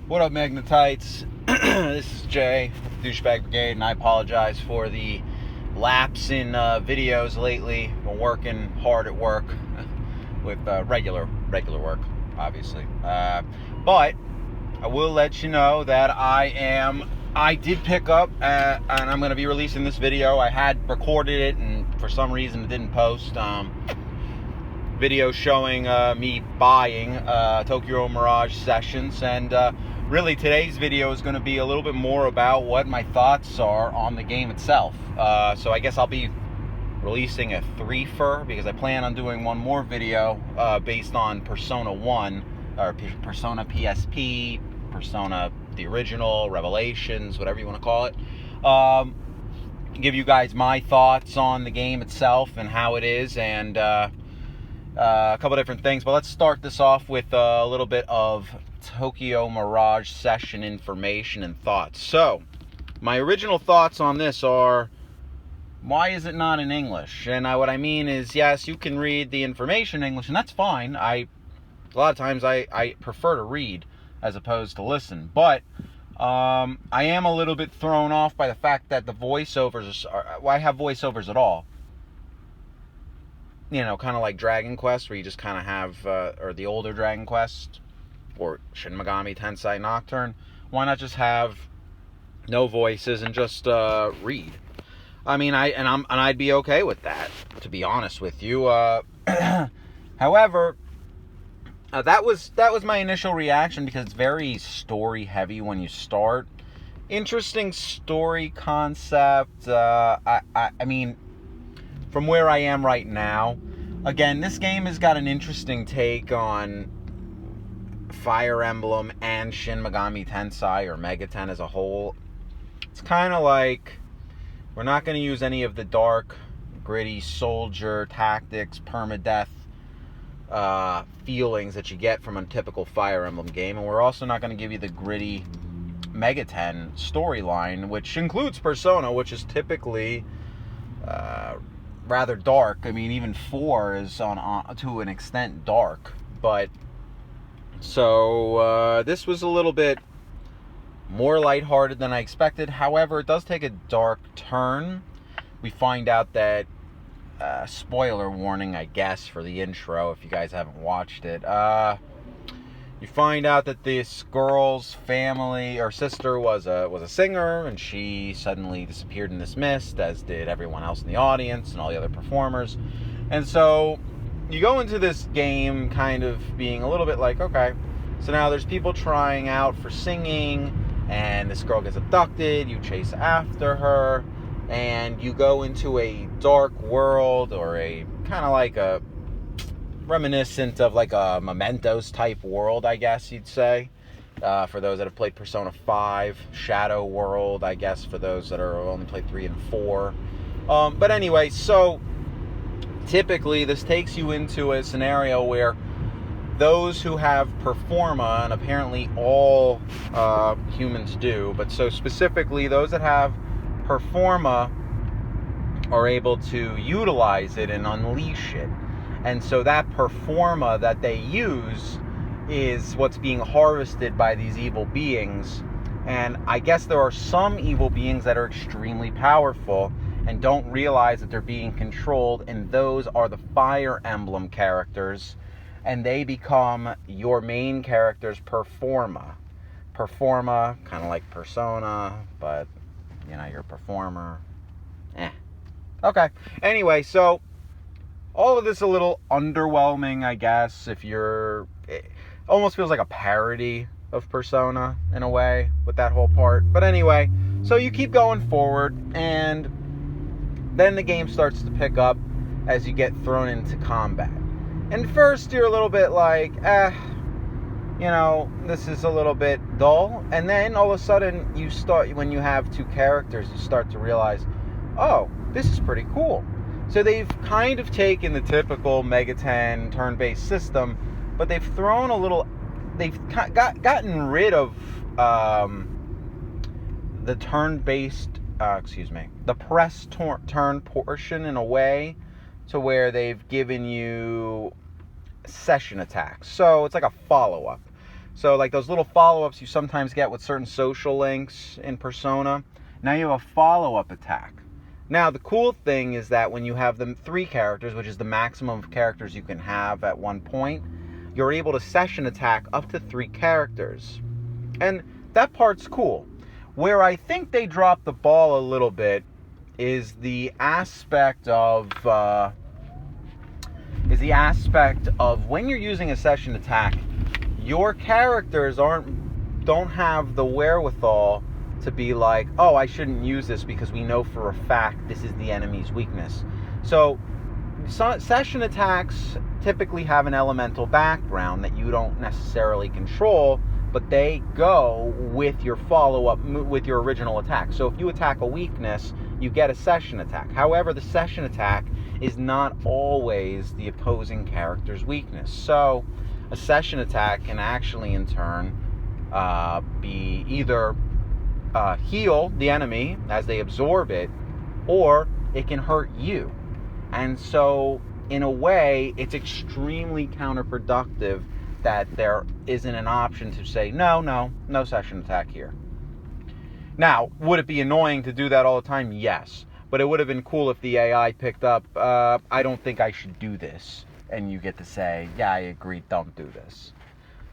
What up, Magnetites? This is Jay, Douchebag Brigade, and I apologize for the lapse in videos lately. Been working hard at work with regular work, obviously. But I will let you know that I did pick up, and I'm going to be releasing this video. I had recorded it, and for some reason it didn't post. Video showing me buying Tokyo Mirage Sessions, and really today's video is going to be a little bit more about what my thoughts are on the game itself. So I guess I'll be releasing a threefer because I plan on doing one more video based on Persona 1, or Persona PSP, Persona the original, Revelations, whatever you want to call it. Give you guys my thoughts on the game itself and how it is, and a couple different things. But let's start this off with a little bit of Tokyo Mirage Session information and thoughts. So, my original thoughts on this are, why is it not in English? And what I mean is, yes, you can read the information in English, and that's fine. A lot of times I prefer to read as opposed to listen. But I am a little bit thrown off by the fact that the voiceovers why have voiceovers at all? You know, kind of like Dragon Quest, where you just kind of have, or the older Dragon Quest, or Shin Megami Tensei Nocturne. Why not just have no voices and just read? I mean, I'd be okay with that, to be honest with you. However, that was my initial reaction, because it's very story heavy when you start. Interesting story concept. I mean, from where I am right now, again, this game has got an interesting take on Fire Emblem and Shin Megami Tensei, or Megaten as a whole. It's kind of like, we're not going to use any of the dark, gritty soldier tactics, permadeath feelings that you get from a typical Fire Emblem game, and we're also not going to give you the gritty Megaten storyline, which includes Persona, which is typically rather dark. I mean, even 4 is to an extent dark. But so this was a little bit more lighthearted than I expected. However, it does take a dark turn. We find out that spoiler warning, I guess, for the intro if you guys haven't watched it. You find out that this girl's family or sister was a singer, and she suddenly disappeared in this mist, as did everyone else in the audience and all the other performers. And so you go into this game kind of being a little bit like, okay, so now there's people trying out for singing, and this girl gets abducted, you chase after her, and you go into a dark world, or a kind of like a reminiscent of like a Mementos type world, I guess you'd say, for those that have played Persona 5, Shadow World, I guess, for those that are only played 3 and 4. But anyway, so typically this takes you into a scenario where those who have Performa, and apparently all humans do, but so specifically those that have Performa are able to utilize it and unleash it. And so that Performa that they use is what's being harvested by these evil beings. And I guess there are some evil beings that are extremely powerful and don't realize that they're being controlled, and those are the Fire Emblem characters, and they become your main character's Performa. Performa, kind of like Persona, but, you know, you're a performer. Okay. Anyway, so all of this a little underwhelming, I guess, if you're... It almost feels like a parody of Persona, in a way, with that whole part. But anyway, so you keep going forward, and then the game starts to pick up as you get thrown into combat. And first, you're a little bit like, you know, this is a little bit dull. And then, all of a sudden, you start, when you have two characters, you start to realize, oh, this is pretty cool. So they've kind of taken the typical Megaten turn-based system, but they've thrown a little... They've gotten rid of the turn-based... the press turn portion in a way to where they've given you session attacks. So it's like a follow-up. So like those little follow-ups you sometimes get with certain social links in Persona, now you have a follow-up attack. Now the cool thing is that when you have them 3 characters, which is the maximum of characters you can have at one point, you're able to session attack up to 3 characters. And that part's cool. Where I think they dropped the ball a little bit is the aspect of when you're using a session attack, your characters don't have the wherewithal to be like, oh, I shouldn't use this because we know for a fact this is the enemy's weakness. So session attacks typically have an elemental background that you don't necessarily control, but they go with your follow-up, with your original attack. So if you attack a weakness, you get a session attack. However, the session attack is not always the opposing character's weakness. So a session attack can actually, in turn, be either heal the enemy as they absorb it, or it can hurt you. And so, in a way, it's extremely counterproductive that there isn't an option to say, no session attack here. Now, would it be annoying to do that all the time? Yes. But it would have been cool if the AI picked up, I don't think I should do this. And you get to say, yeah, I agree, don't do this.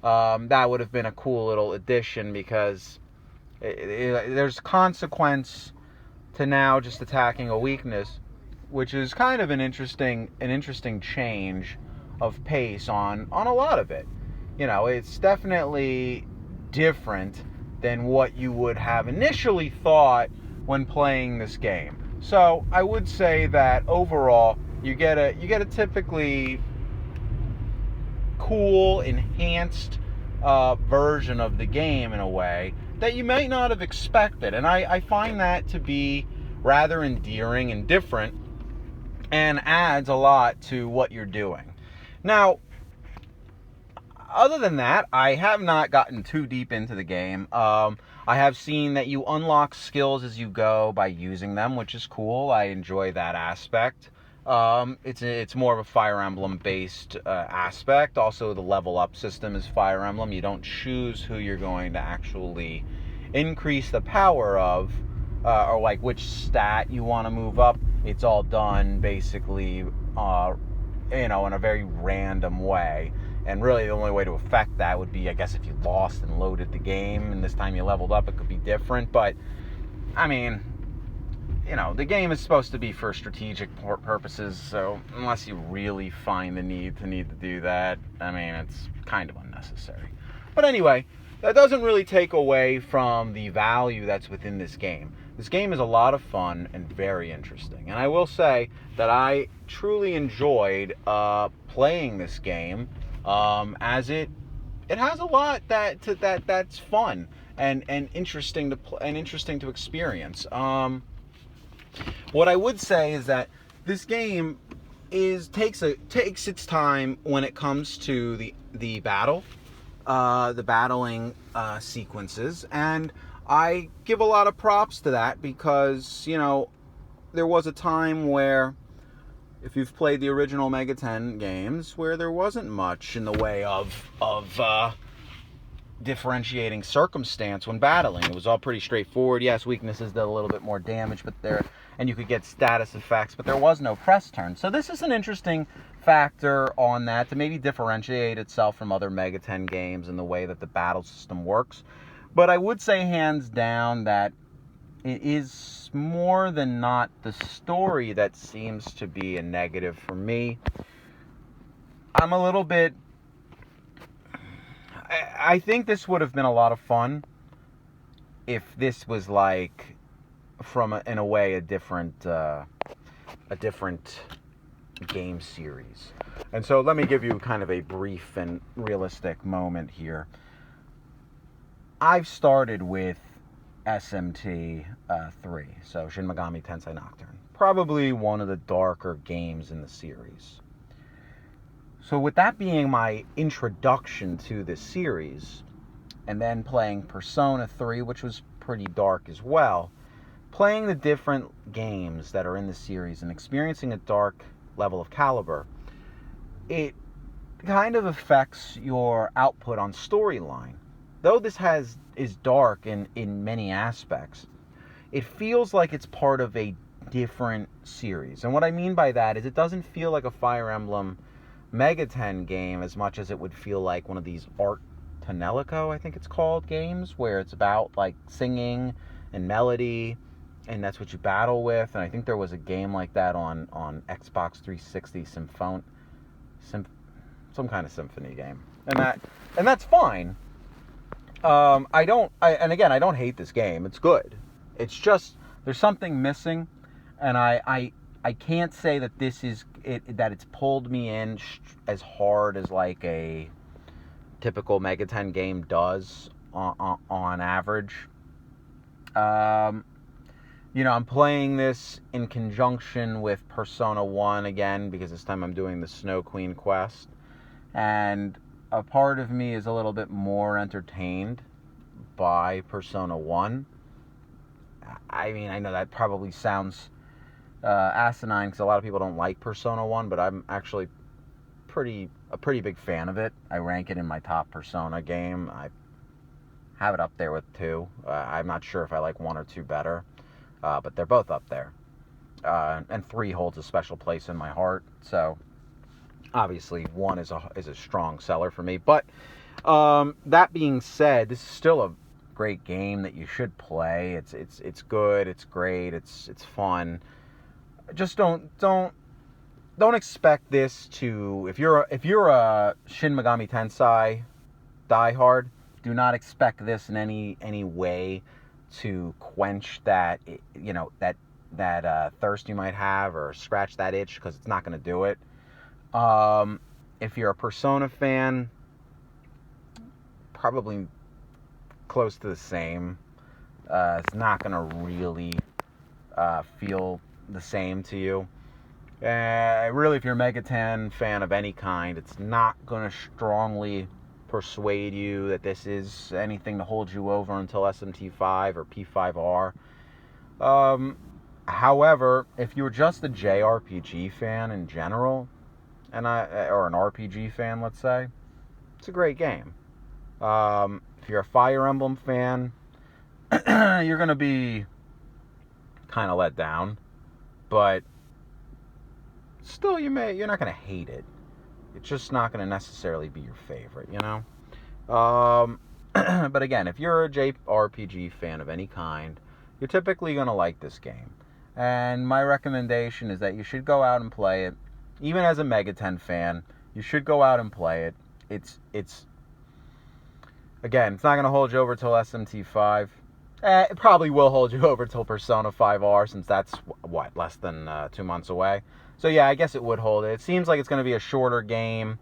That would have been a cool little addition, because there's consequence to now just attacking a weakness, which is kind of an interesting change of pace on a lot of it. You know, it's definitely different than what you would have initially thought when playing this game. So I would say that overall you get a typically cool, enhanced version of the game in a way that you might not have expected. And I find that to be rather endearing and different, and adds a lot to what you're doing. Now, other than that, I have not gotten too deep into the game. I have seen that you unlock skills as you go by using them, which is cool. I enjoy that aspect. It's more of a Fire Emblem based aspect. Also, the level up system is Fire Emblem. You don't choose who you're going to actually increase the power of, or like which stat you want to move up. It's all done basically, in a very random way. And really the only way to affect that would be, I guess, if you lost and loaded the game and this time you leveled up, it could be different. But, I mean, the game is supposed to be for strategic purposes, so unless you really find the need to do that, I mean, it's kind of unnecessary. But anyway, that doesn't really take away from the value that's within this game. This game is a lot of fun and very interesting. And I will say that I truly enjoyed playing this game, as it has a lot that's fun and interesting to experience. What I would say is that this game takes its time when it comes to the battling sequences, and I give a lot of props to that, because there was a time where, if you've played the original Mega 10 games, where there wasn't much in the way of differentiating circumstance when battling. It was all pretty straightforward. Yes, weaknesses did a little bit more damage, and you could get status effects, but there was no press turn. So this is an interesting factor on that, to maybe differentiate itself from other Mega 10 games in the way that the battle system works. But I would say hands down that it is more than not the story that seems to be a negative for me. I'm a little bit... I think this would have been a lot of fun if this was like, in a way, a different game series. And so let me give you kind of a brief and realistic moment here. I've started with SMT 3, so Shin Megami Tensei Nocturne. Probably one of the darker games in the series. So with that being my introduction to this series, and then playing Persona 3, which was pretty dark as well, playing the different games that are in the series and experiencing a dark level of caliber, it kind of affects your output on storyline. Though this is dark in many aspects, it feels like it's part of a different series. And what I mean by that is it doesn't feel like a Fire Emblem Mega 10 game as much as it would feel like one of these Art Tonelico, I think it's called, games, where it's about like singing and melody, and that's what you battle with. And I think there was a game like that on Xbox 360, some kind of symphony game, and that's fine. And again, I don't hate this game. It's good. It's just there's something missing, and I can't say that this is it, that it's pulled me in as hard as like a typical Mega 10 game does on average. I'm playing this in conjunction with Persona 1 again, because this time I'm doing the Snow Queen quest. And a part of me is a little bit more entertained by Persona 1. I mean, I know that probably sounds asinine, because a lot of people don't like Persona 1, but I'm actually a pretty big fan of it. I rank it in my top Persona game. I have it up there with 2. I'm not sure if I like 1 or 2 better, but they're both up there. And 3 holds a special place in my heart. So obviously 1 is a strong seller for me. But that being said, this is still a great game that you should play. It's good. It's great. It's fun. Just don't expect this to, if you're a Shin Megami Tensei diehard, do not expect this in any way to quench that thirst you might have, or scratch that itch, because it's not going to do it. If you're a Persona fan, probably close to the same. It's not going to really feel the same to you. Really, if you're a Mega 10 fan of any kind, it's not going to strongly persuade you that this is anything to hold you over until SMT5 or P5R. However, if you're just a JRPG fan in general, or an RPG fan, let's say, it's a great game. If you're a Fire Emblem fan, you're going to be kind of let down, but still, you're not going to hate it. It's just not going to necessarily be your favorite, But again, if you're a JRPG fan of any kind, you're typically going to like this game. And my recommendation is that you should go out and play it. Even as a Mega 10 fan, you should go out and play it. It's again, it's not going to hold you over till SMT5. It probably will hold you over till Persona 5R, since that's, less than 2 months away. So yeah, I guess it would hold it. It seems like it's going to be a shorter game.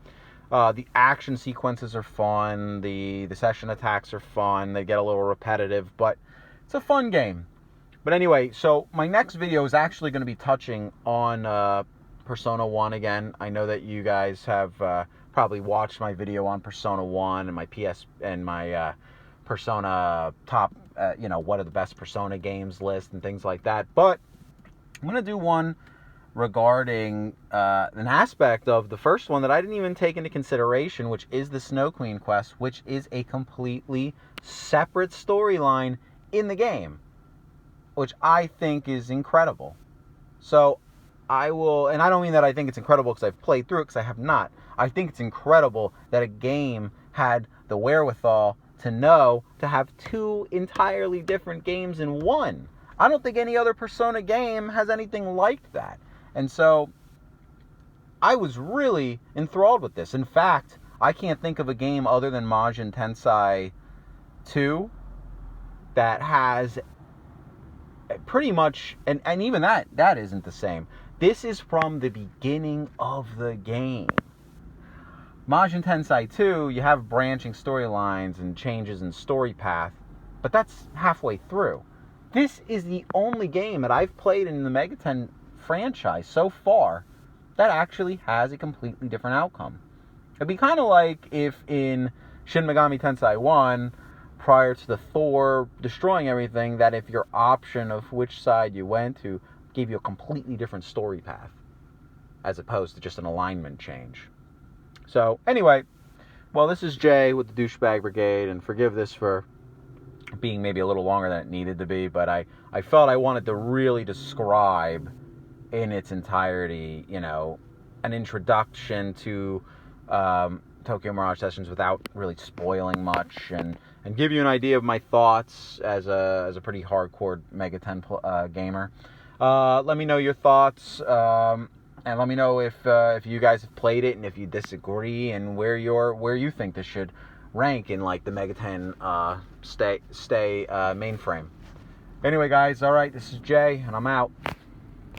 The action sequences are fun. The session attacks are fun. They get a little repetitive, but it's a fun game. But anyway, so my next video is actually going to be touching on Persona 1 again. I know that you guys have probably watched my video on Persona 1 and my Persona top, what are the best Persona games list and things like that. But I'm going to do one regarding an aspect of the first one that I didn't even take into consideration, which is the Snow Queen quest, which is a completely separate storyline in the game, which I think is incredible. So I will, and I don't mean that I think it's incredible because I've played through it, because I have not. I think it's incredible that a game had the wherewithal to have 2 entirely different games in one. I don't think any other Persona game has anything like that. And so I was really enthralled with this. In fact, I can't think of a game other than Majin Tensei 2 that has pretty much, and even that isn't the same. This is from the beginning of the game. Majin Tensei 2, you have branching storylines and changes in story path, but that's halfway through. This is the only game that I've played in the Mega 10 franchise so far that actually has a completely different outcome. It'd be kind of like if in Shin Megami Tensei 1, prior to the Thor destroying everything, that if your option of which side you went to gave you a completely different story path, as opposed to just an alignment change. So anyway, well, this is Jay with the Douchebag Brigade, and forgive this for being maybe a little longer than it needed to be, but I felt I wanted to really describe in its entirety, you know, an introduction to Tokyo Mirage Sessions without really spoiling much, and give you an idea of my thoughts as a pretty hardcore Mega 10 gamer. Let me know your thoughts, and let me know if you guys have played it and if you disagree, and where you think this should rank in like the Mega 10 stay mainframe. Anyway, guys, all right, this is Jay, and I'm out.